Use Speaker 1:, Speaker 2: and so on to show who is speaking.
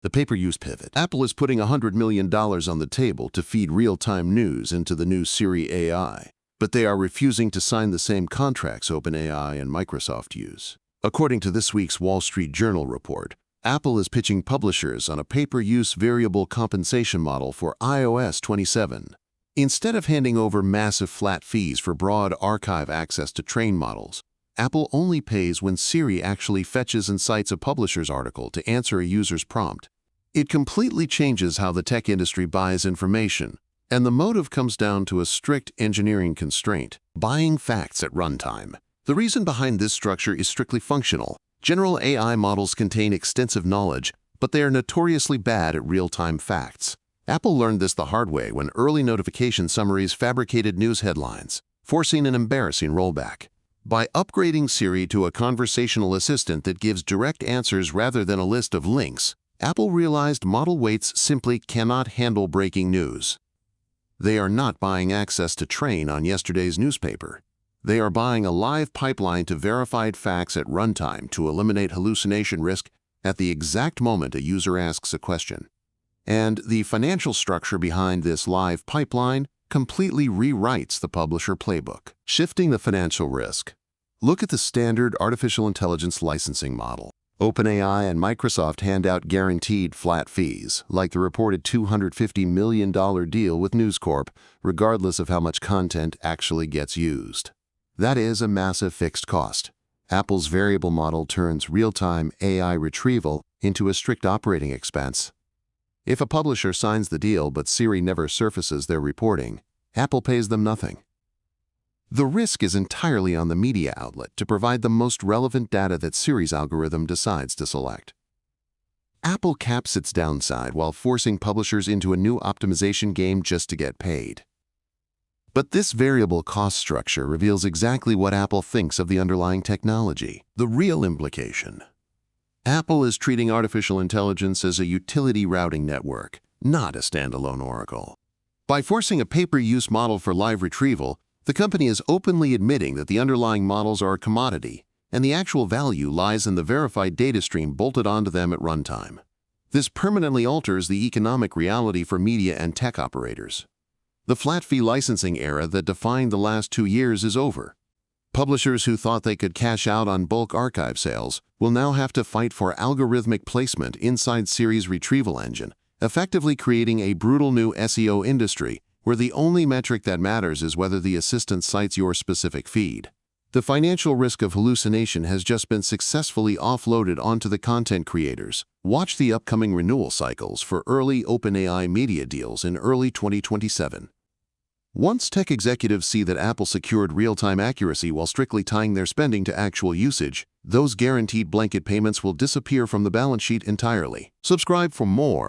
Speaker 1: The pay-per-use pivot. Apple is putting $100 million on the table to feed real-time news into the new Siri AI, but they are refusing to sign the same contracts OpenAI and Microsoft use. According to this week's Wall Street Journal report, Apple is pitching publishers on a pay-per-use variable compensation model for iOS 27. Instead of handing over massive flat fees for broad archive access to trained models, Apple only pays when Siri actually fetches and cites a publisher's article to answer a user's prompt. It completely changes how the tech industry buys information, and the motive comes down to a strict engineering constraint: buying facts at runtime. The reason behind this structure is strictly functional. General AI models contain extensive knowledge, but they are notoriously bad at real-time facts. Apple learned this the hard way when early notification summaries fabricated news headlines, forcing an embarrassing rollback. By upgrading Siri to a conversational assistant that gives direct answers rather than a list of links, Apple realized model weights simply cannot handle breaking news. They are not buying access to train on yesterday's newspaper. They are buying a live pipeline to verified facts at runtime to eliminate hallucination risk at the exact moment a user asks a question. And the financial structure behind this live pipeline completely rewrites the publisher playbook. Shifting the financial risk. Look at the standard artificial intelligence licensing model. OpenAI and Microsoft hand out guaranteed flat fees, like the reported $250 million deal with News Corp, regardless of how much content actually gets used. That is a massive fixed cost. Apple's variable model turns real-time AI retrieval into a strict operating expense. If a publisher signs the deal but Siri never surfaces their reporting, Apple pays them nothing. The risk is entirely on the media outlet to provide the most relevant data that Siri's algorithm decides to select. Apple caps its downside while forcing publishers into a new optimization game just to get paid. But this variable cost structure reveals exactly what Apple thinks of the underlying technology: the real implication. Apple is treating artificial intelligence as a utility routing network, not a standalone oracle. By forcing a pay-per-use model for live retrieval, the company is openly admitting that the underlying models are a commodity, and the actual value lies in the verified data stream bolted onto them at runtime. This permanently alters the economic reality for media and tech operators. The flat-fee licensing era that defined the last 2 years is over. Publishers who thought they could cash out on bulk archive sales will now have to fight for algorithmic placement inside Siri's retrieval engine, effectively creating a brutal new SEO industry where the only metric that matters is whether the assistant cites your specific feed. The financial risk of hallucination has just been successfully offloaded onto the content creators. Watch the upcoming renewal cycles for early OpenAI media deals in early 2027. Once tech executives see that Apple secured real-time accuracy while strictly tying their spending to actual usage, those guaranteed blanket payments will disappear from the balance sheet entirely. Subscribe for more.